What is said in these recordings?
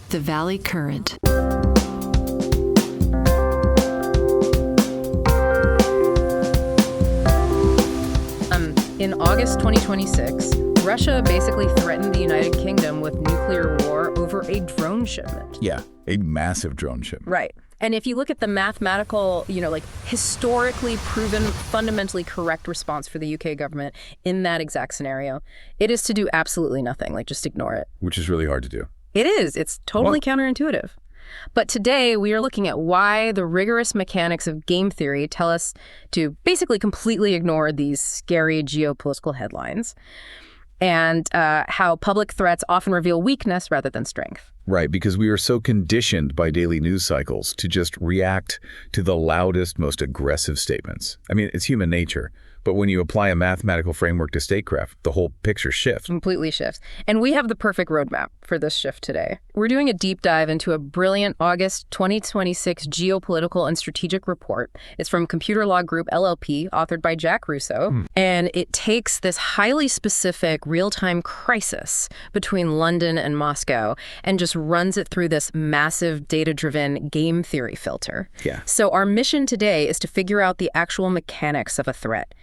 The Valley Current. In August 2026, Russia basically threatened the United Kingdom with nuclear war over a drone shipment. Yeah, a massive drone shipment. Right. And if you look at the mathematical, historically proven, fundamentally correct response for the UK government in that exact scenario, it is to do absolutely nothing, just ignore it. Which is really hard to do. It is. It's totally counterintuitive. But today we are looking at why the rigorous mechanics of game theory tell us to basically completely ignore these scary geopolitical headlines, and how public threats often reveal weakness rather than strength. Right, because we are so conditioned by daily news cycles to just react to the loudest, most aggressive statements. I mean, it's human nature. But when you apply a mathematical framework to statecraft, the whole picture shifts. Completely shifts. And we have the perfect roadmap for this shift today. We're doing a deep dive into a brilliant August 2026 geopolitical and strategic report. It's from Computer Law Group LLP, authored by Jack Russo. And it takes this highly specific real-time crisis between London and Moscow and just runs it through this massive data-driven game theory filter. Yeah. So our mission today is to figure out the actual mechanics of a threat.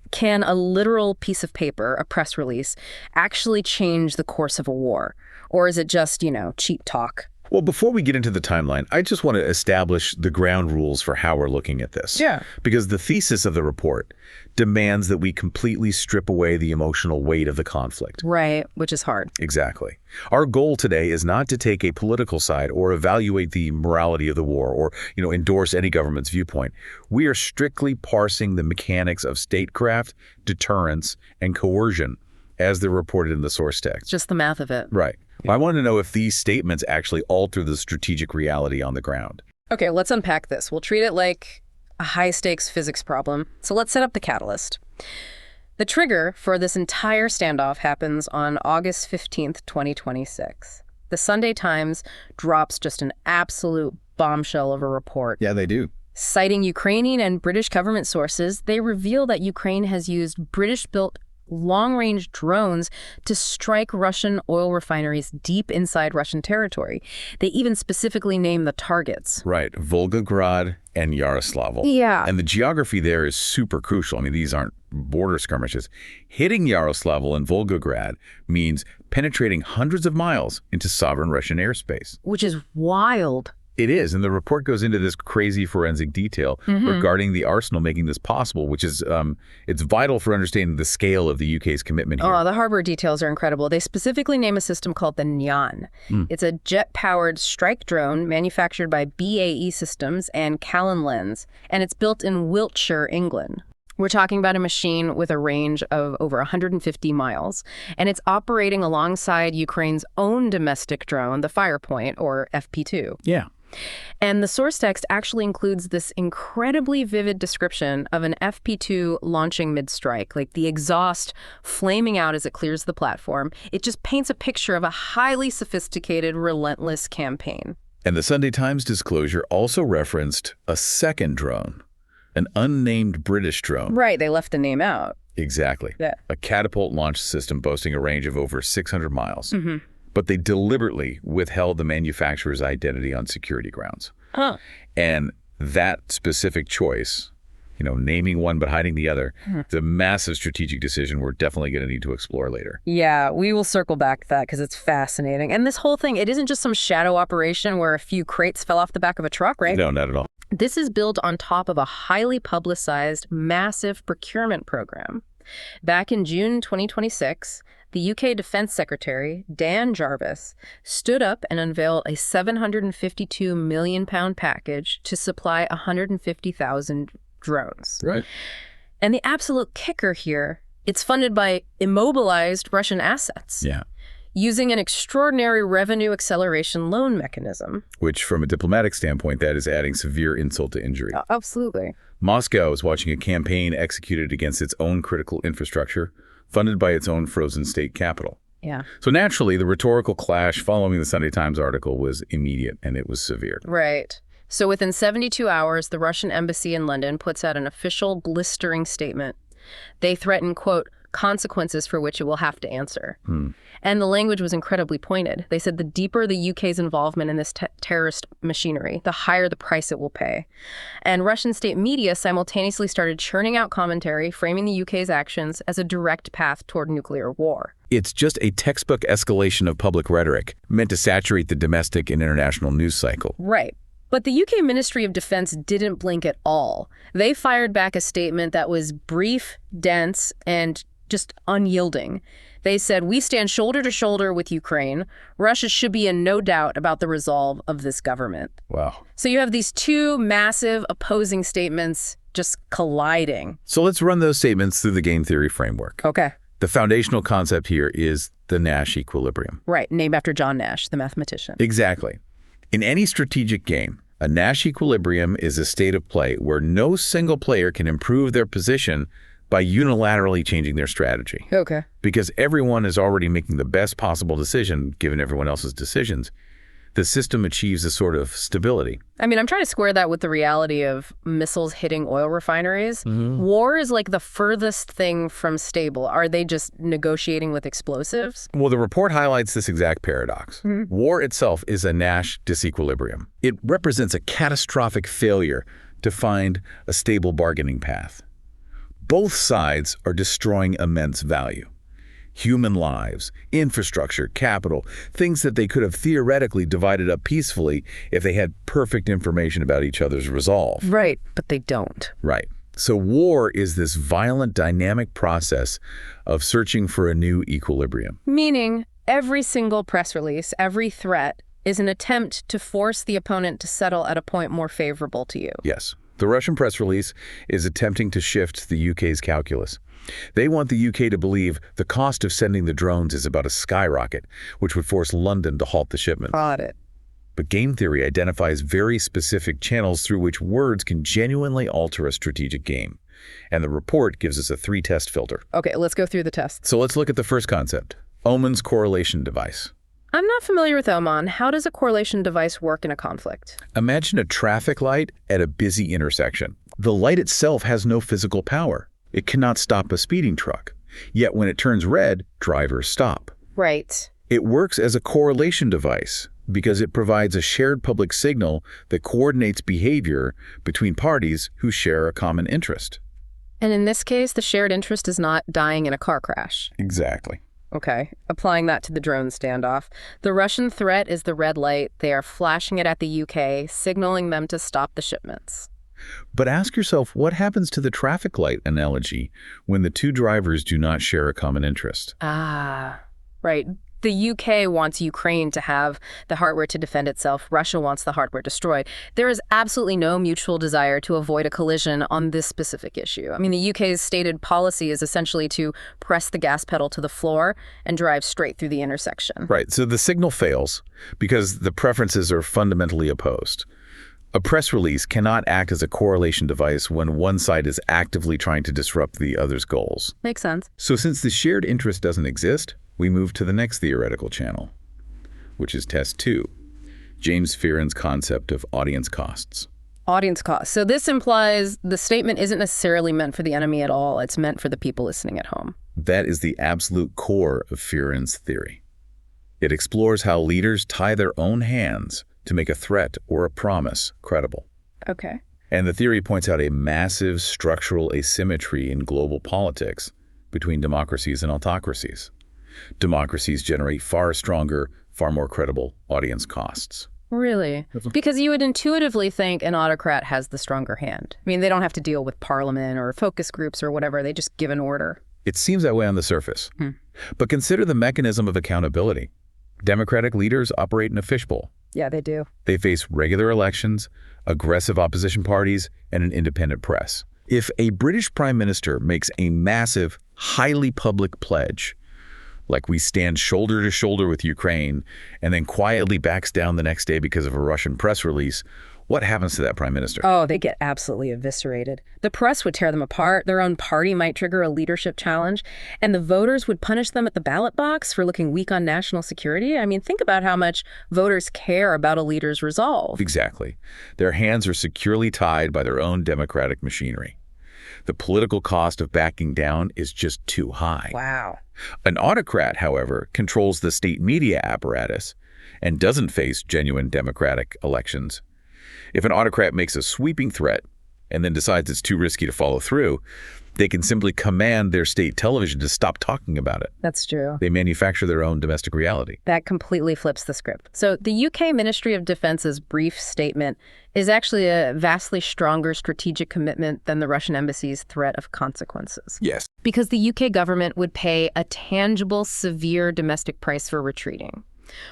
Can a literal piece of paper, a press release, actually change the course of a war? Or is it just, cheap talk? Well, before we get into the timeline, I just want to establish the ground rules for how we're looking at this. Yeah. Because the thesis of the report demands that we completely strip away the emotional weight of the conflict. Right, which is hard. Exactly. Our goal today is not to take a political side or evaluate the morality of the war or, endorse any government's viewpoint. We are strictly parsing the mechanics of statecraft, deterrence, and coercion as they're reported in the source text. Just the math of it. Right. I want to know if these statements actually alter the strategic reality on the ground. Okay, let's unpack this. We'll treat it like a high-stakes physics problem. So let's set up the catalyst. The trigger for this entire standoff happens on August 15th, 2026. The Sunday Times drops just an absolute bombshell of a report. Yeah, they do. Citing Ukrainian and British government sources, they reveal that Ukraine has used British-built long-range drones to strike Russian oil refineries deep inside Russian territory. They even specifically name the targets. Right. Volgograd and Yaroslavl. Yeah. And the geography there is super crucial. I mean, these aren't border skirmishes. Hitting Yaroslavl and Volgograd means penetrating hundreds of miles into sovereign Russian airspace. Which is wild. It is, and the report goes into this crazy forensic detail regarding the arsenal making this possible, which is it's vital for understanding the scale of the UK's commitment here. Oh, the hardware details are incredible. They specifically name a system called the Nyan. It's a jet-powered strike drone manufactured by BAE Systems and Callan Lens, and it's built in Wiltshire, England. We're talking about a machine with a range of over 150 miles, and it's operating alongside Ukraine's own domestic drone, the Firepoint, or FP2. Yeah. And the source text actually includes this incredibly vivid description of an FP2 launching mid-strike, like the exhaust flaming out as it clears the platform. It just paints a picture of a highly sophisticated, relentless campaign. And the Sunday Times disclosure also referenced a second drone, an unnamed British drone. Right, they left the name out. Exactly. Yeah. A catapult launch system boasting a range of over 600 miles. But they deliberately withheld the manufacturer's identity on security grounds. And that specific choice, naming one but hiding the other, it's a massive strategic decision we're definitely going to need to explore later. Yeah, we will circle back to that because it's fascinating. And this whole thing, it isn't just some shadow operation where a few crates fell off the back of a truck, right? No, not at all. This is built on top of a highly publicized, massive procurement program. Back in June 2026, the UK Defense Secretary, Dan Jarvis, stood up and unveiled a £752 million package to supply 150,000 drones. Right. And the absolute kicker here, it's funded by immobilized Russian assets. Yeah. Using an extraordinary revenue acceleration loan mechanism. Which, from a diplomatic standpoint, that is adding severe insult to injury. Absolutely. Moscow is watching a campaign executed against its own critical infrastructure, funded by its own frozen state capital. Yeah. So naturally, the rhetorical clash following the Sunday Times article was immediate, and it was severe. Right. So within 72 hours, the Russian embassy in London puts out an official blistering statement. They threaten, quote, consequences for which it will have to answer. And the language was incredibly pointed. They said the deeper the UK's involvement in this terrorist machinery, the higher the price it will pay. And Russian state media simultaneously started churning out commentary, framing the UK's actions as a direct path toward nuclear war. It's just a textbook escalation of public rhetoric meant to saturate the domestic and international news cycle. Right. But the UK Ministry of Defense didn't blink at all. They fired back a statement that was brief, dense, and just unyielding. They said, "We stand shoulder to shoulder with Ukraine. Russia should be in no doubt about the resolve of this government." Wow. So you have these two massive opposing statements just colliding. So let's run those statements through the game theory framework. Okay. The foundational concept here is the Nash equilibrium. Right, named after John Nash, the mathematician. Exactly. In any strategic game, a Nash equilibrium is a state of play where no single player can improve their position by unilaterally changing their strategy. Okay. Because everyone is already making the best possible decision given everyone else's decisions. The system achieves a sort of stability. I mean, I'm trying to square that with the reality of missiles hitting oil refineries. War is like the furthest thing from stable. Are they just negotiating with explosives? Well, the report highlights this exact paradox. War itself is a Nash disequilibrium. It represents a catastrophic failure to find a stable bargaining path. Both sides are destroying immense value. Human lives, infrastructure, capital, things that they could have theoretically divided up peacefully if they had perfect information about each other's resolve. Right, but they don't. Right. So war is this violent, dynamic process of searching for a new equilibrium. Meaning, every single press release, every threat is an attempt to force the opponent to settle at a point more favorable to you. Yes. The Russian press release is attempting to shift the UK's calculus. They want the UK to believe the cost of sending the drones is about to skyrocket, which would force London to halt the shipment. Got it. But game theory identifies very specific channels through which words can genuinely alter a strategic game. And the report gives us a 3-test filter. Okay, let's go through the tests. So let's look at the first concept, Oman's correlation device. I'm not familiar with Oman. How does a correlation device work in a conflict? Imagine a traffic light at a busy intersection. The light itself has no physical power. It cannot stop a speeding truck. Yet when it turns red, drivers stop. Right. It works as a correlation device because it provides a shared public signal that coordinates behavior between parties who share a common interest. And in this case, the shared interest is not dying in a car crash. Exactly. Okay, applying that to the drone standoff. The Russian threat is the red light. They are flashing it at the UK, signaling them to stop the shipments. But ask yourself, what happens to the traffic light analogy when the two drivers do not share a common interest? Ah, right. The UK wants Ukraine to have the hardware to defend itself. Russia wants the hardware destroyed. There is absolutely no mutual desire to avoid a collision on this specific issue. I mean, the UK's stated policy is essentially to press the gas pedal to the floor and drive straight through the intersection. Right. So the signal fails because the preferences are fundamentally opposed. A press release cannot act as a correlation device when one side is actively trying to disrupt the other's goals. Makes sense. So since the shared interest doesn't exist, we move to the next theoretical channel, which is test 2, James Fearon's concept of audience costs. Audience costs. So this implies the statement isn't necessarily meant for the enemy at all. It's meant for the people listening at home. That is the absolute core of Fearon's theory. It explores how leaders tie their own hands to make a threat or a promise credible. Okay. And the theory points out a massive structural asymmetry in global politics between democracies and autocracies. Democracies generate far stronger, far more credible audience costs. Really? Because you would intuitively think an autocrat has the stronger hand. I mean, they don't have to deal with parliament or focus groups or whatever. They just give an order. It seems that way on the surface. But consider the mechanism of accountability. Democratic leaders operate in a fishbowl. Yeah, they do. They face regular elections, aggressive opposition parties, and an independent press. If a British prime minister makes a massive, highly public pledge, like we stand shoulder to shoulder with Ukraine, and then quietly backs down the next day because of a Russian press release, what happens to that prime minister? Oh, they get absolutely eviscerated. The press would tear them apart. Their own party might trigger a leadership challenge, and the voters would punish them at the ballot box for looking weak on national security. I mean, think about how much voters care about a leader's resolve. Exactly. Their hands are securely tied by their own democratic machinery. The political cost of backing down is just too high. Wow. An autocrat, however, controls the state media apparatus and doesn't face genuine democratic elections. If an autocrat makes a sweeping threat and then decides it's too risky to follow through, they can simply command their state television to stop talking about it. That's true. They manufacture their own domestic reality. That completely flips the script. So the UK Ministry of Defense's brief statement is actually a vastly stronger strategic commitment than the Russian embassy's threat of consequences. Yes. Because the UK government would pay a tangible, severe domestic price for retreating,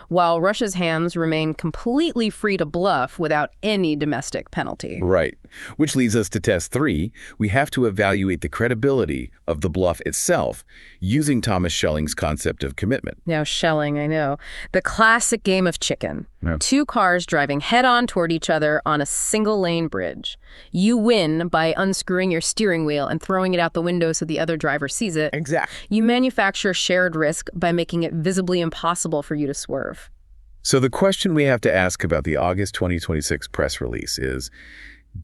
while Russia's hands remain completely free to bluff without any domestic penalty. Right. Which leads us to test 3. We have to evaluate the credibility of the bluff itself using Thomas Schelling's concept of commitment. Now, Schelling, I know. The classic game of chicken. Yeah. 2 cars driving head-on toward each other on a single-lane bridge. You win by unscrewing your steering wheel and throwing it out the window so the other driver sees it. Exactly. You manufacture shared risk by making it visibly impossible for you to swerve. So the question we have to ask about the August 2026 press release is,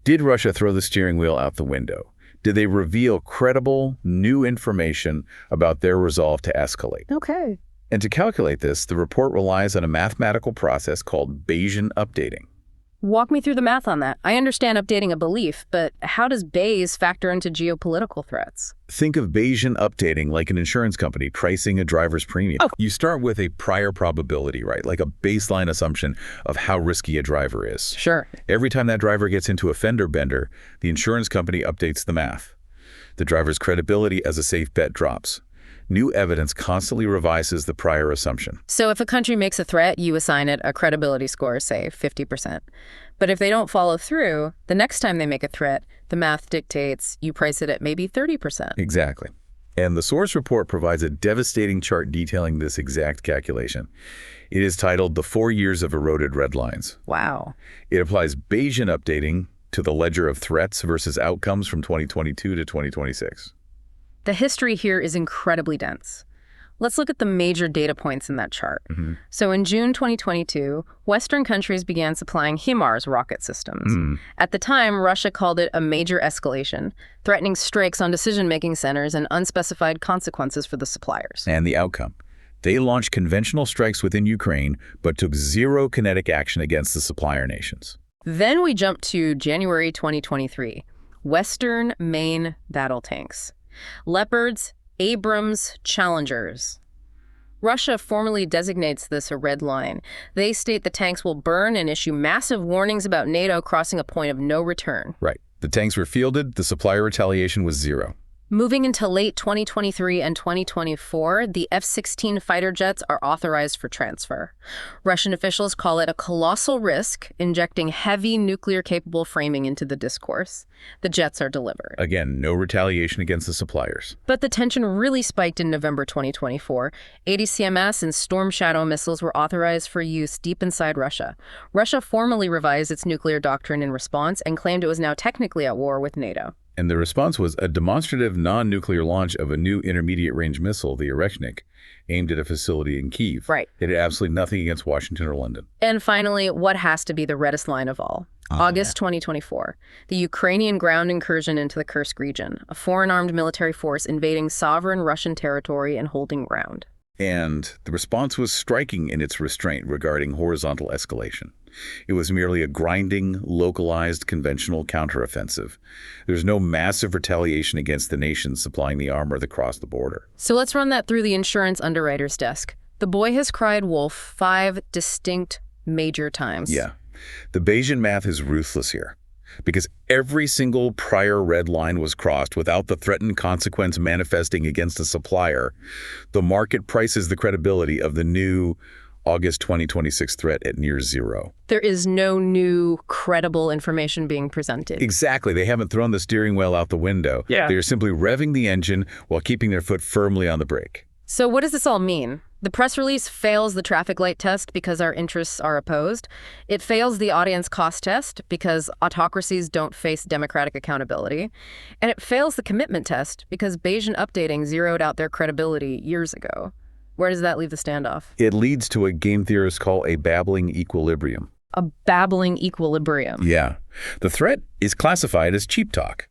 did Russia throw the steering wheel out the window? Did they reveal credible, new information about their resolve to escalate? Okay. And to calculate this, the report relies on a mathematical process called Bayesian updating. Walk me through the math on that. I understand updating a belief, but how does Bayes factor into geopolitical threats? Think of Bayesian updating like an insurance company pricing a driver's premium. Oh. You start with a prior probability, right? Like a baseline assumption of how risky a driver is. Sure. Every time that driver gets into a fender bender, the insurance company updates the math. The driver's credibility as a safe bet drops. New evidence constantly revises the prior assumption. So if a country makes a threat, you assign it a credibility score, say 50%. But if they don't follow through, the next time they make a threat, the math dictates you price it at maybe 30%. Exactly. And the source report provides a devastating chart detailing this exact calculation. It is titled The 4 Years of Eroded Red Lines. Wow. It applies Bayesian updating to the ledger of threats versus outcomes from 2022 to 2026. The history here is incredibly dense. Let's look at the major data points in that chart. So in June 2022, Western countries began supplying HIMARS rocket systems. At the time, Russia called it a major escalation, threatening strikes on decision-making centers and unspecified consequences for the suppliers. And the outcome? They launched conventional strikes within Ukraine, but took zero kinetic action against the supplier nations. Then we jump to January 2023, Western main battle tanks. Leopards, Abrams, Challengers. Russia formally designates this a red line. They state the tanks will burn and issue massive warnings about NATO crossing a point of no return. Right. The tanks were fielded, the supplier retaliation was zero. Moving into late 2023 and 2024, the F-16 fighter jets are authorized for transfer. Russian officials call it a colossal risk, injecting heavy nuclear-capable framing into the discourse. The jets are delivered. Again, no retaliation against the suppliers. But the tension really spiked in November 2024. ADCMS and Storm Shadow missiles were authorized for use deep inside Russia. Russia formally revised its nuclear doctrine in response and claimed it was now technically at war with NATO. And the response was a demonstrative non-nuclear launch of a new intermediate-range missile, the Oreshnik, aimed at a facility in Kyiv. Right. It had absolutely nothing against Washington or London. And finally, what has to be the reddest line of all? August 2024, the Ukrainian ground incursion into the Kursk region, a foreign armed military force invading sovereign Russian territory and holding ground. And the response was striking in its restraint regarding horizontal escalation. It was merely a grinding, localized, conventional counteroffensive. There's no massive retaliation against the nations supplying the armor that crossed the border. So let's run that through the insurance underwriter's desk. The boy has cried wolf 5 distinct major times. Yeah. The Bayesian math is ruthless here, because every single prior red line was crossed without the threatened consequence manifesting against a supplier. The market prices the credibility of the new August 2026 threat at near zero. There is no new, credible information being presented. Exactly. They haven't thrown the steering wheel out the window. Yeah. They are simply revving the engine while keeping their foot firmly on the brake. So what does this all mean? The press release fails the traffic light test because our interests are opposed. It fails the audience cost test because autocracies don't face democratic accountability. And it fails the commitment test because Bayesian updating zeroed out their credibility years ago. Where does that leave the standoff? It leads to what game theorists call a babbling equilibrium. A babbling equilibrium. Yeah. The threat is classified as cheap talk.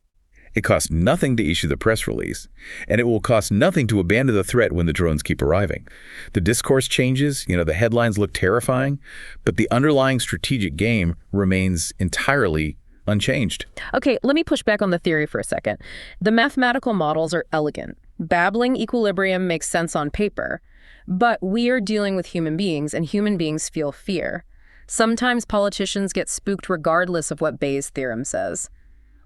It costs nothing to issue the press release, and it will cost nothing to abandon the threat when the drones keep arriving. The discourse changes, the headlines look terrifying, but the underlying strategic game remains entirely unchanged. Okay, let me push back on the theory for a second. The mathematical models are elegant. Babbling equilibrium makes sense on paper, but we are dealing with human beings, and human beings feel fear. Sometimes politicians get spooked regardless of what Bayes' theorem says.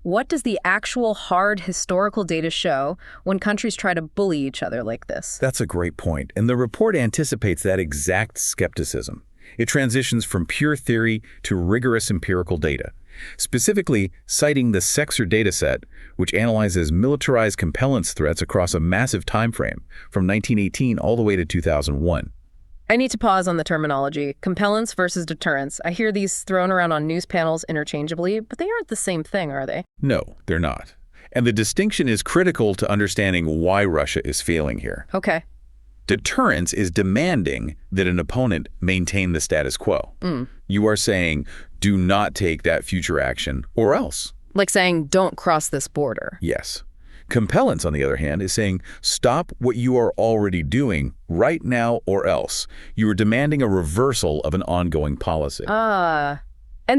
What does the actual hard historical data show when countries try to bully each other like this? That's a great point, and the report anticipates that exact skepticism. It transitions from pure theory to rigorous empirical data, specifically citing the Sexer dataset, which analyzes militarized compellence threats across a massive time frame, from 1918 all the way to 2001. I need to pause on the terminology. Compellence versus deterrence. I hear these thrown around on news panels interchangeably, but they aren't the same thing, are they? No, they're not. And the distinction is critical to understanding why Russia is failing here. Okay. Deterrence is demanding that an opponent maintain the status quo. You are saying, do not take that future action, or else. Like saying, don't cross this border. Yes. Compellence, on the other hand, is saying, stop what you are already doing right now or else. You are demanding a reversal of an ongoing policy. And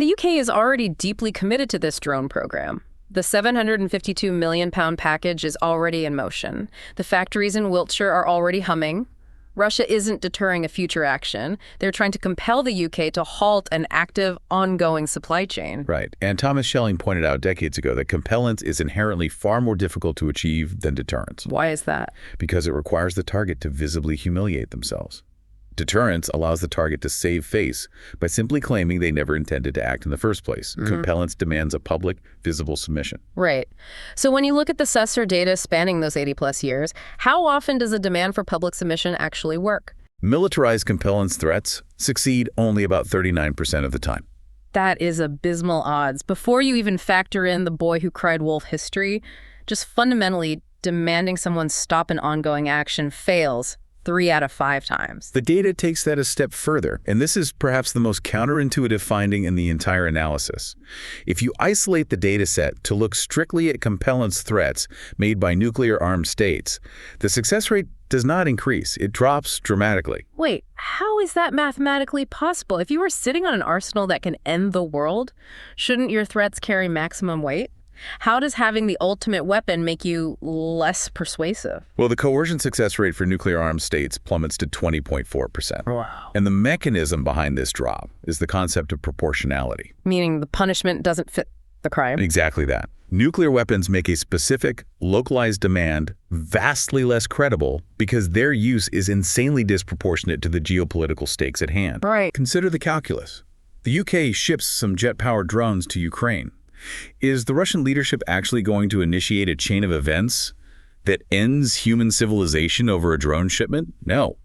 the UK is already deeply committed to this drone program. The £752 million package is already in motion. The factories in Wiltshire are already humming. Russia isn't deterring a future action. They're trying to compel the UK to halt an active, ongoing supply chain. Right. And Thomas Schelling pointed out decades ago that compellence is inherently far more difficult to achieve than deterrence. Why is that? Because it requires the target to visibly humiliate themselves. Deterrence allows the target to save face by simply claiming they never intended to act in the first place. Compellence demands a public, visible submission. Right. So when you look at the Sexer data spanning those 80-plus years, how often does a demand for public submission actually work? Militarized compellence threats succeed only about 39% of the time. That is abysmal odds. Before you even factor in the boy who cried wolf history, just fundamentally demanding someone stop an ongoing action fails 3 out of 5 times. The data takes that a step further, and this is perhaps the most counterintuitive finding in the entire analysis. If you isolate the data set to look strictly at compellence threats made by nuclear-armed states, the success rate does not increase. It drops dramatically. Wait, how is that mathematically possible? If you were sitting on an arsenal that can end the world, shouldn't your threats carry maximum weight? How does having the ultimate weapon make you less persuasive? Well, the coercion success rate for nuclear-armed states plummets to 20.4%. Wow. And the mechanism behind this drop is the concept of proportionality. Meaning the punishment doesn't fit the crime? Exactly that. Nuclear weapons make a specific, localized demand vastly less credible because their use is insanely disproportionate to the geopolitical stakes at hand. Right. Consider the calculus. The UK ships some jet-powered drones to Ukraine. Is the Russian leadership actually going to initiate a chain of events that ends human civilization over a drone shipment? No.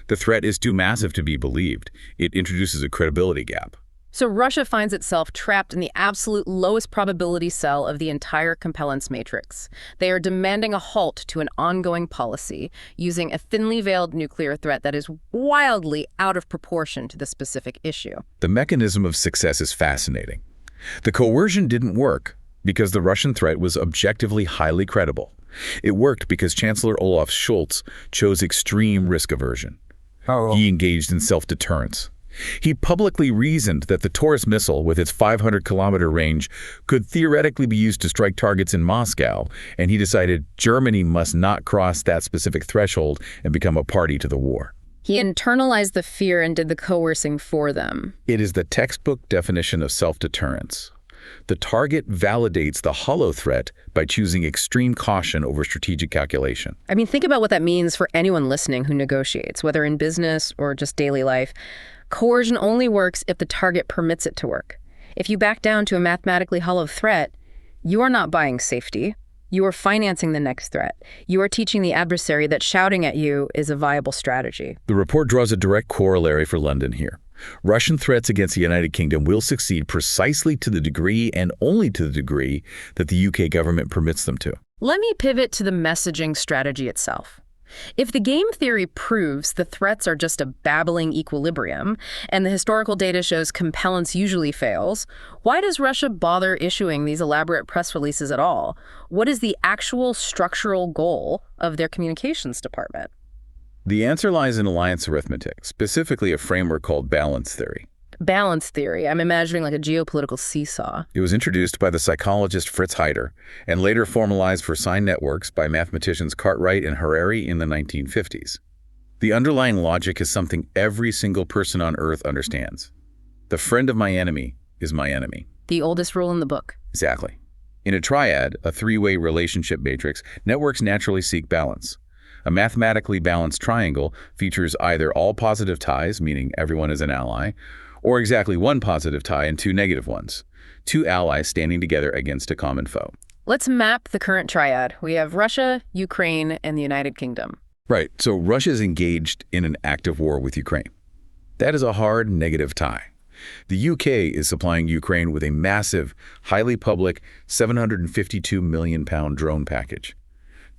The threat is too massive to be believed. It introduces a credibility gap. So Russia finds itself trapped in the absolute lowest probability cell of the entire compellence matrix. They are demanding a halt to an ongoing policy using a thinly veiled nuclear threat that is wildly out of proportion to the specific issue. The mechanism of success is fascinating. The coercion didn't work because the Russian threat was objectively highly credible. It worked because Chancellor Olaf Scholz chose extreme risk aversion. He engaged in self-deterrence. He publicly reasoned that the Taurus missile, with its 500-kilometer range, could theoretically be used to strike targets in Moscow, and he decided Germany must not cross that specific threshold and become a party to the war. He internalized the fear and did the coercing for them. It is the textbook definition of self-deterrence. The target validates the hollow threat by choosing extreme caution over strategic calculation. I mean, think about what that means for anyone listening who negotiates, whether in business or just daily life. Coercion only works if the target permits it to work. If you back down to a mathematically hollow threat, you are not buying safety. You are financing the next threat. You are teaching the adversary that shouting at you is a viable strategy. The report draws a direct corollary for London here. Russian threats against the United Kingdom will succeed precisely to the degree and only to the degree that the UK government permits them to. Let me pivot to the messaging strategy itself. If the game theory proves the threats are just a babbling equilibrium, and the historical data shows compellence usually fails, why does Russia bother issuing these elaborate press releases at all? What is the actual structural goal of their communications department? The answer lies in alliance arithmetic, specifically a framework called balance theory. Balance theory. I'm imagining like a geopolitical seesaw. It was introduced by the psychologist Fritz Heider and later formalized for signed networks by mathematicians Cartwright and Harari in the 1950s. The underlying logic is something every single person on Earth understands. The friend of my enemy is my enemy. The oldest rule in the book. Exactly. In a triad, a three-way relationship matrix, networks naturally seek balance. A mathematically balanced triangle features either all positive ties, meaning everyone is an ally, or exactly one positive tie and two negative ones, two allies standing together against a common foe. Let's map the current triad. We have Russia, Ukraine, and the United Kingdom. Right, so Russia is engaged in an active war with Ukraine. That is a hard negative tie. The UK is supplying Ukraine with a massive, highly public, £752 million drone package.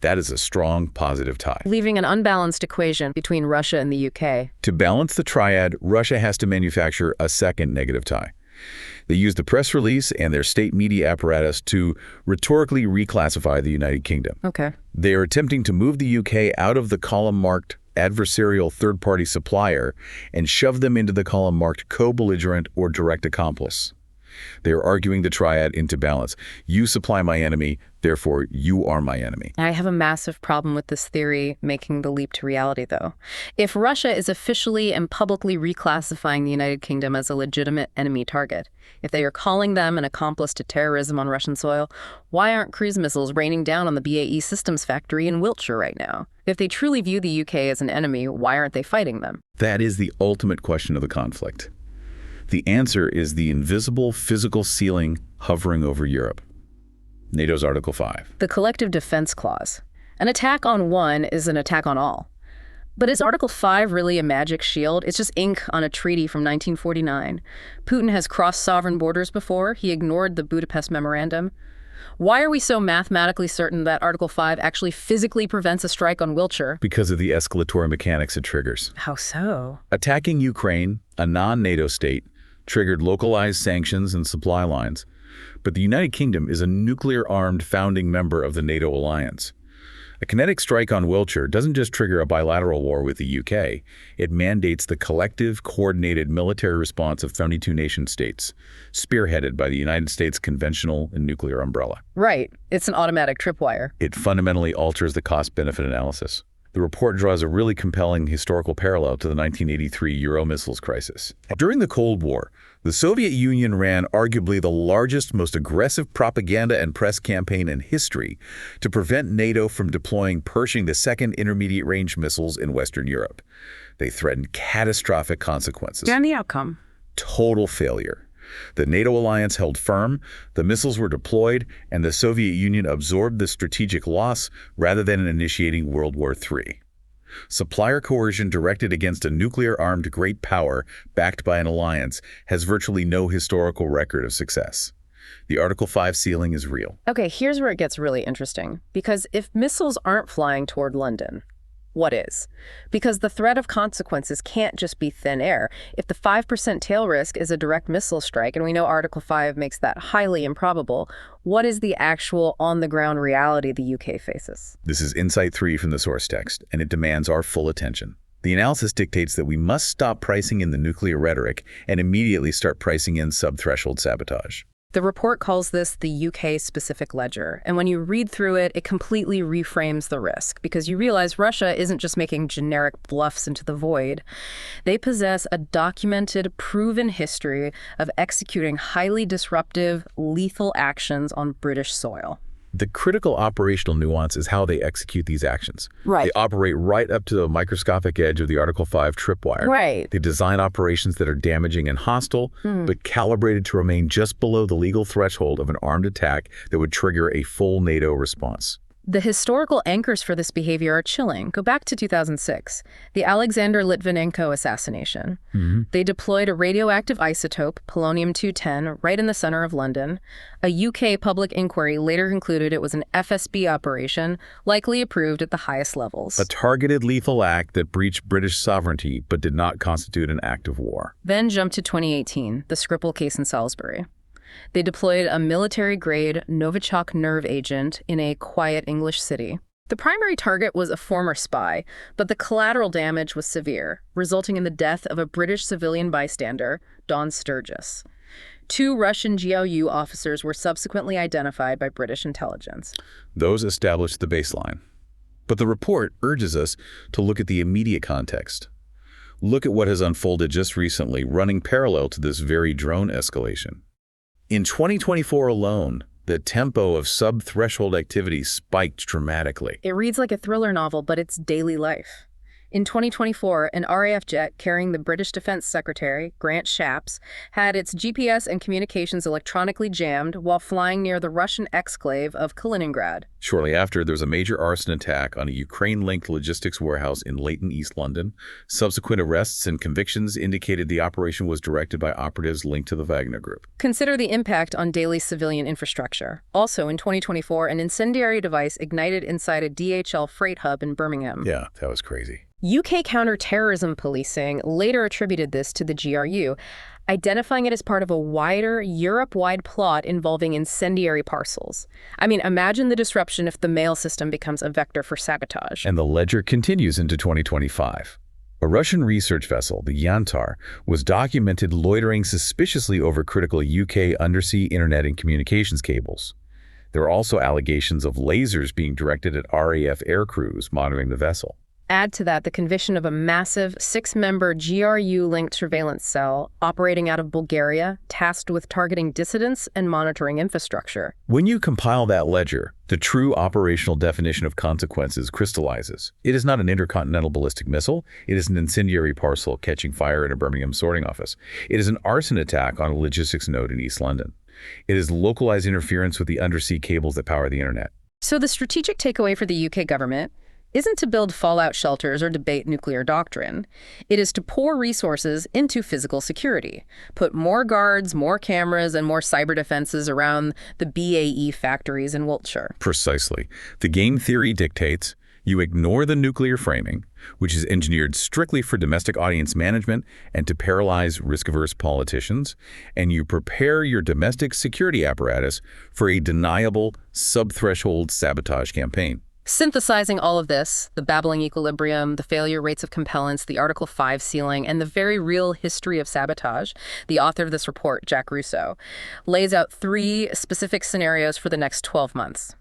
That is a strong positive tie. Leaving an unbalanced equation between Russia and the UK. To balance the triad, Russia has to manufacture a second negative tie. They use the press release and their state media apparatus to rhetorically reclassify the United Kingdom. Okay. They are attempting to move the UK out of the column-marked adversarial third-party supplier and shove them into the column marked co-belligerent or direct accomplice. They are arguing the triad into balance. You supply my enemy, therefore you are my enemy. I have a massive problem with this theory making the leap to reality, though. If Russia is officially and publicly reclassifying the United Kingdom as a legitimate enemy target, if they are calling them an accomplice to terrorism on Russian soil, why aren't cruise missiles raining down on the BAE Systems factory in Wiltshire right now? If they truly view the UK as an enemy, why aren't they fighting them? That is the ultimate question of the conflict. The answer is the invisible physical ceiling hovering over Europe. NATO's Article 5. The Collective Defense Clause. An attack on one is an attack on all. But is Article 5 really a magic shield? It's just ink on a treaty from 1949. Putin has crossed sovereign borders before. He ignored the Budapest Memorandum. Why are we so mathematically certain that Article 5 actually physically prevents a strike on Wiltshire? Because of the escalatory mechanics it triggers. How so? Attacking Ukraine, a non-NATO state, triggered localized sanctions and supply lines. But the United Kingdom is a nuclear-armed founding member of the NATO alliance. A kinetic strike on Wiltshire doesn't just trigger a bilateral war with the UK, it mandates the collective, coordinated military response of 22 nation-states, spearheaded by the United States conventional and nuclear umbrella. Right. It's an automatic tripwire. It fundamentally alters the cost-benefit analysis. The report draws a really compelling historical parallel to the 1983 Euro missiles crisis. During the Cold War, the Soviet Union ran arguably the largest, most aggressive propaganda and press campaign in history to prevent NATO from deploying Pershing II intermediate-range missiles in Western Europe. They threatened catastrophic consequences. And the outcome? Total failure. The NATO alliance held firm, the missiles were deployed, and the Soviet Union absorbed the strategic loss rather than initiating World War III. Supplier coercion directed against a nuclear-armed great power backed by an alliance has virtually no historical record of success. The Article 5 ceiling is real. Okay, here's where it gets really interesting. Because if missiles aren't flying toward London, what is? Because the threat of consequences can't just be thin air. If the 5% tail risk is a direct missile strike, and we know Article 5 makes that highly improbable, what is the actual on-the-ground reality the UK faces? This is Insight 3 from the source text, and it demands our full attention. The analysis dictates that we must stop pricing in the nuclear rhetoric and immediately start pricing in sub-threshold sabotage. The report calls this the UK-specific ledger, and when you read through it, it completely reframes the risk, because you realize Russia isn't just making generic bluffs into the void. They possess a documented, proven history of executing highly disruptive, lethal actions on British soil. The critical operational nuance is how they execute these actions. Right. They operate right up to the microscopic edge of the Article 5 tripwire. Right. They design operations that are damaging and hostile, but calibrated to remain just below the legal threshold of an armed attack that would trigger a full NATO response. The historical anchors for this behavior are chilling. Go back to 2006, the Alexander Litvinenko assassination. They deployed a radioactive isotope, polonium-210, right in the center of London. A UK public inquiry later concluded it was an FSB operation, likely approved at the highest levels. A targeted lethal act that breached British sovereignty but did not constitute an act of war. Then jump to 2018, the Skripal case in Salisbury. They deployed a military-grade Novichok nerve agent in a quiet English city. The primary target was a former spy, but the collateral damage was severe, resulting in the death of a British civilian bystander, Don Sturgis. 2 Russian GRU officers were subsequently identified by British intelligence. Those established the baseline. But the report urges us to look at the immediate context. Look at what has unfolded just recently, running parallel to this very drone escalation. In 2024 alone, the tempo of sub-threshold activity spiked dramatically. It reads like a thriller novel, but it's daily life. In 2024, an RAF jet carrying the British Defense Secretary, Grant Shapps, had its GPS and communications electronically jammed while flying near the Russian exclave of Kaliningrad. Shortly after, there was a major arson attack on a Ukraine-linked logistics warehouse in Leighton, East London. Subsequent arrests and convictions indicated the operation was directed by operatives linked to the Wagner Group. Consider the impact on daily civilian infrastructure. Also, in 2024, an incendiary device ignited inside a DHL freight hub in Birmingham. Yeah, that was crazy. UK counter-terrorism policing later attributed this to the GRU, identifying it as part of a wider, Europe-wide plot involving incendiary parcels. I mean, imagine the disruption if the mail system becomes a vector for sabotage. And the ledger continues into 2025. A Russian research vessel, the Yantar, was documented loitering suspiciously over critical UK undersea internet and communications cables. There are also allegations of lasers being directed at RAF air crews monitoring the vessel. Add to that the conviction of a massive 6-member GRU-linked surveillance cell operating out of Bulgaria, tasked with targeting dissidents and monitoring infrastructure. When you compile that ledger, the true operational definition of consequences crystallizes. It is not an intercontinental ballistic missile. It is an incendiary parcel catching fire in a Birmingham sorting office. It is an arson attack on a logistics node in East London. It is localized interference with the undersea cables that power the internet. So the strategic takeaway for the UK government isn't to build fallout shelters or debate nuclear doctrine. It is to pour resources into physical security, put more guards, more cameras, and more cyber defenses around the BAE factories in Wiltshire. Precisely. The game theory dictates you ignore the nuclear framing, which is engineered strictly for domestic audience management and to paralyze risk-averse politicians, and you prepare your domestic security apparatus for a deniable, sub-threshold sabotage campaign. Synthesizing all of this, the babbling equilibrium, the failure rates of compellence, the Article 5 ceiling, and the very real history of sabotage, the author of this report, Jack Russo, lays out 3 specific scenarios for the next 12 months.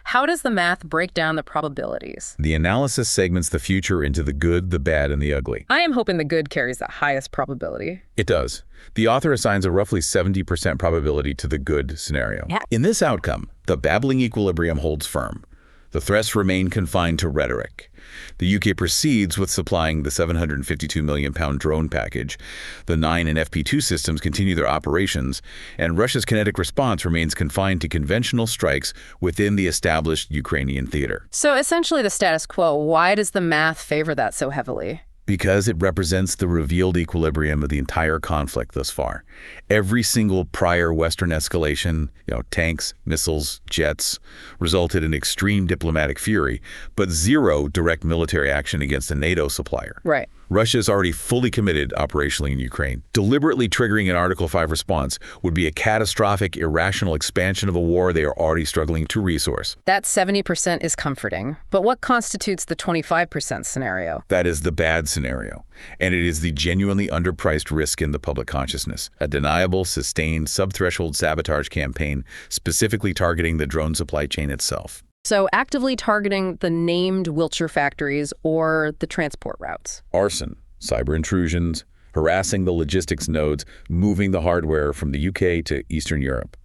How does the math break down the probabilities? The analysis segments the future into the good, the bad, and the ugly. I am hoping the good carries the highest probability. It does. The author assigns a roughly 70% probability to the good scenario. Yeah. In this outcome, the babbling equilibrium holds firm. The threats remain confined to rhetoric. The UK proceeds with supplying the £752 million drone package. The 9 and FP2 systems continue their operations, and Russia's kinetic response remains confined to conventional strikes within the established Ukrainian theater. So essentially the status quo. Why does the math favor that so heavily? Because it represents the revealed equilibrium of the entire conflict thus far. Every single prior Western escalation, tanks, missiles, jets, resulted in extreme diplomatic fury, but 0 direct military action against a NATO supplier. Right. Russia is already fully committed operationally in Ukraine. Deliberately triggering an Article 5 response would be a catastrophic, irrational expansion of a war they are already struggling to resource. That 70% is comforting. But what constitutes the 25% scenario? That is the bad scenario, and it is the genuinely underpriced risk in the public consciousness. A deniable, sustained, sub-threshold sabotage campaign specifically targeting the drone supply chain itself. So actively targeting the named Wiltshire factories or the transport routes. Arson, cyber intrusions, harassing the logistics nodes, moving the hardware from the UK to Eastern Europe.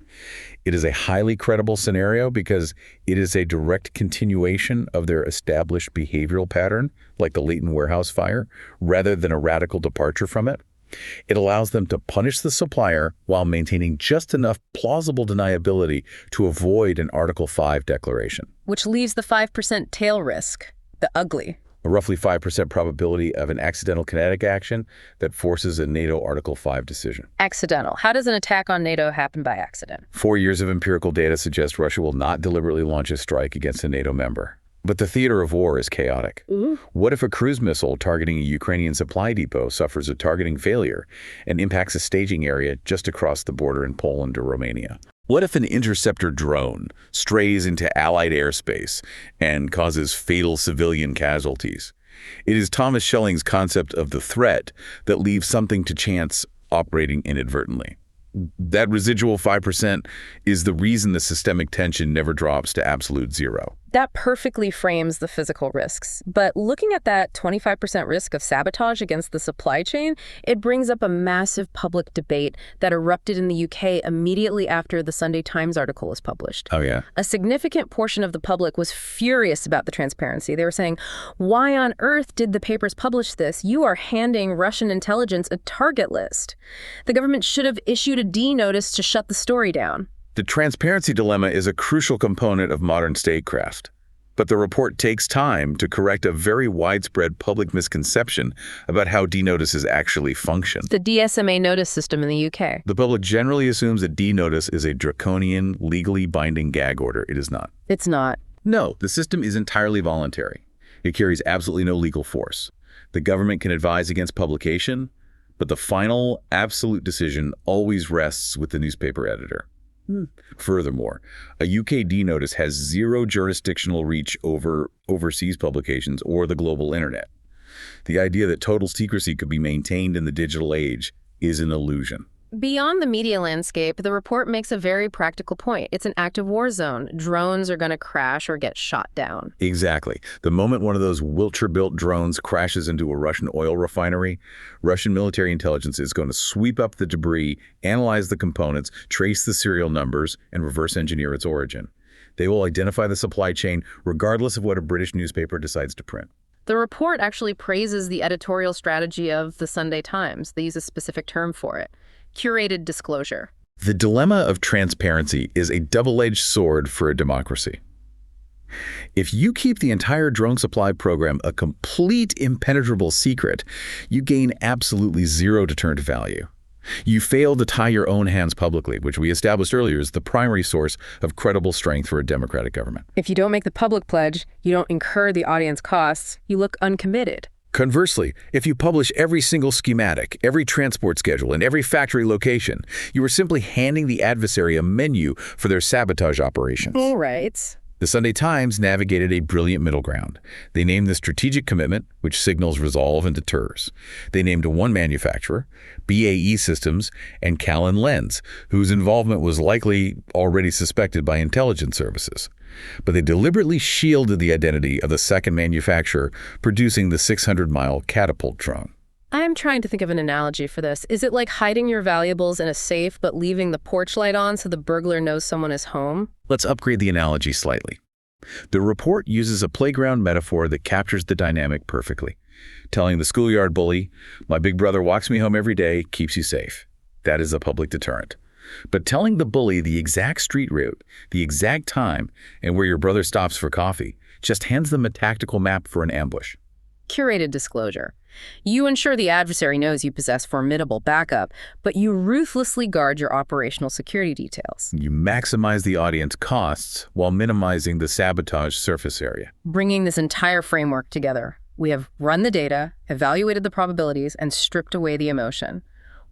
It is a highly credible scenario because it is a direct continuation of their established behavioral pattern, like the Leighton warehouse fire, rather than a radical departure from it. It allows them to punish the supplier while maintaining just enough plausible deniability to avoid an Article 5 declaration. Which leaves the 5% tail risk, the ugly. A roughly 5% probability of an accidental kinetic action that forces a NATO Article 5 decision. Accidental. How does an attack on NATO happen by accident? 4 years of empirical data suggest Russia will not deliberately launch a strike against a NATO member. But the theater of war is chaotic. What if a cruise missile targeting a Ukrainian supply depot suffers a targeting failure and impacts a staging area just across the border in Poland or Romania? What if an interceptor drone strays into Allied airspace and causes fatal civilian casualties? It is Thomas Schelling's concept of the threat that leaves something to chance operating inadvertently. That residual 5% is the reason the systemic tension never drops to absolute zero. That perfectly frames the physical risks. But looking at that 25% risk of sabotage against the supply chain, it brings up a massive public debate that erupted in the UK immediately after the Sunday Times article was published. Oh, yeah? A significant portion of the public was furious about the transparency. They were saying, why on earth did the papers publish this? You are handing Russian intelligence a target list. The government should have issued a D notice to shut the story down. The transparency dilemma is a crucial component of modern statecraft. But the report takes time to correct a very widespread public misconception about how D-notices actually function. The DSMA notice system in the UK. The public generally assumes a D-notice is a draconian, legally binding gag order. It is not. It's not. No, the system is entirely voluntary. It carries absolutely no legal force. The government can advise against publication, but the final, absolute decision always rests with the newspaper editor. Furthermore, a UK D-notice has zero jurisdictional reach over overseas publications or the global internet. The idea that total secrecy could be maintained in the digital age is an illusion. Beyond the media landscape, the report makes a very practical point. It's an active war zone. Drones are going to crash or get shot down. Exactly. The moment one of those Wiltshire-built drones crashes into a Russian oil refinery, Russian military intelligence is going to sweep up the debris, analyze the components, trace the serial numbers, and reverse engineer its origin. They will identify the supply chain regardless of what a British newspaper decides to print. The report actually praises the editorial strategy of the Sunday Times. They use a specific term for it. Curated disclosure. The dilemma of transparency is a double-edged sword for a democracy. If you keep the entire drone supply program a complete impenetrable secret, you gain absolutely zero deterrent value. You fail to tie your own hands publicly, which we established earlier is the primary source of credible strength for a democratic government. If you don't make the public pledge, you don't incur the audience costs, you look uncommitted. Conversely, if you publish every single schematic, every transport schedule, and every factory location, you are simply handing the adversary a menu for their sabotage operations. All right. The Sunday Times navigated a brilliant middle ground. They named the strategic commitment, which signals resolve and deters. They named one manufacturer, BAE Systems, and Callan Lens, whose involvement was likely already suspected by intelligence services. But they deliberately shielded the identity of the second manufacturer producing the 600-mile catapult drone. I'm trying to think of an analogy for this. Is it like hiding your valuables in a safe but leaving the porch light on so the burglar knows someone is home? Let's upgrade the analogy slightly. The report uses a playground metaphor that captures the dynamic perfectly. Telling the schoolyard bully, "My big brother walks me home every day, keeps you safe." That is a public deterrent. But telling the bully the exact street route, the exact time, and where your brother stops for coffee just hands them a tactical map for an ambush. Curated disclosure. You ensure the adversary knows you possess formidable backup, but you ruthlessly guard your operational security details. You maximize the audience costs while minimizing the sabotage surface area. Bringing this entire framework together, we have run the data, evaluated the probabilities, and stripped away the emotion.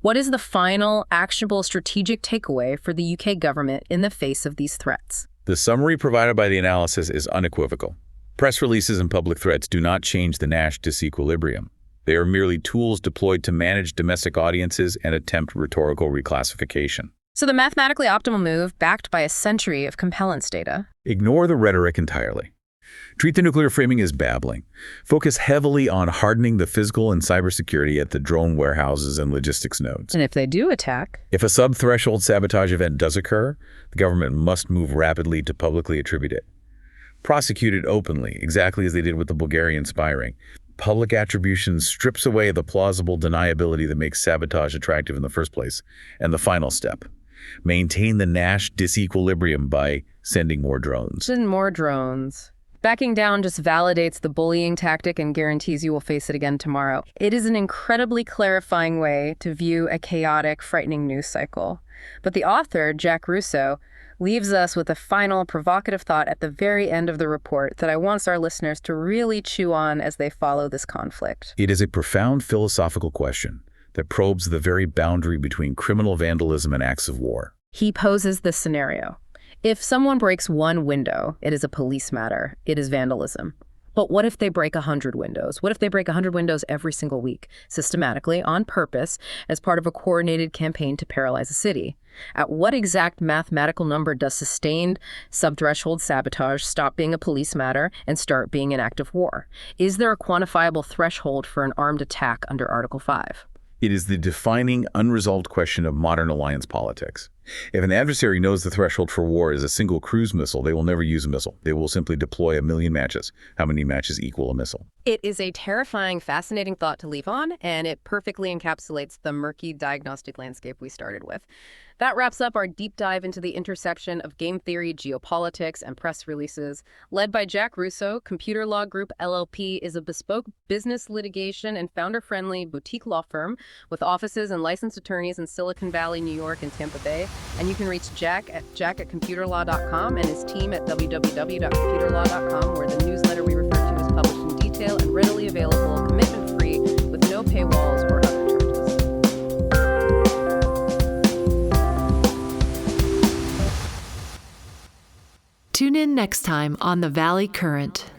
What is the final, actionable strategic takeaway for the UK government in the face of these threats? The summary provided by the analysis is unequivocal. Press releases and public threats do not change the Nash Disequilibrium. They are merely tools deployed to manage domestic audiences and attempt rhetorical reclassification. So the mathematically optimal move, backed by a century of compellence data. Ignore the rhetoric entirely. Treat the nuclear framing as babbling. Focus heavily on hardening the physical and cybersecurity at the drone warehouses and logistics nodes. And if they do attack? If a sub-threshold sabotage event does occur, the government must move rapidly to publicly attribute it. Prosecute it openly, exactly as they did with the Bulgarian spying. Public attribution strips away the plausible deniability that makes sabotage attractive in the first place. And the final step, maintain the Nash Disequilibrium by sending more drones. Send more drones. Backing down just validates the bullying tactic and guarantees you will face it again tomorrow. It is an incredibly clarifying way to view a chaotic, frightening news cycle. But the author, Jack Russo, leaves us with a final provocative thought at the very end of the report that I want our listeners to really chew on as they follow this conflict. It is a profound philosophical question that probes the very boundary between criminal vandalism and acts of war. He poses this scenario. If someone breaks one window, it is a police matter. It is vandalism. But what if they break 100 windows? What if they break 100 windows every single week, systematically, on purpose, as part of a coordinated campaign to paralyze a city? At what exact mathematical number does sustained subthreshold sabotage stop being a police matter and start being an act of war? Is there a quantifiable threshold for an armed attack under Article 5? It is the defining, unresolved question of modern alliance politics. If an adversary knows the threshold for war is a single cruise missile, they will never use a missile. They will simply deploy 1,000,000 matches. How many matches equal a missile? It is a terrifying, fascinating thought to leave on, and it perfectly encapsulates the murky diagnostic landscape we started with. That wraps up our deep dive into the intersection of game theory, geopolitics, and press releases. Led by Jack Russo, Computer Law Group LLP is a bespoke business litigation and founder-friendly boutique law firm with offices and licensed attorneys in Silicon Valley, New York, and Tampa Bay. And you can reach Jack at computerlaw.com and his team at www.computerlaw.com, where the newsletter we refer to is published in detail and readily available, commitment-free, with no paywalls or other charges. Tune in next time on The Valley Current.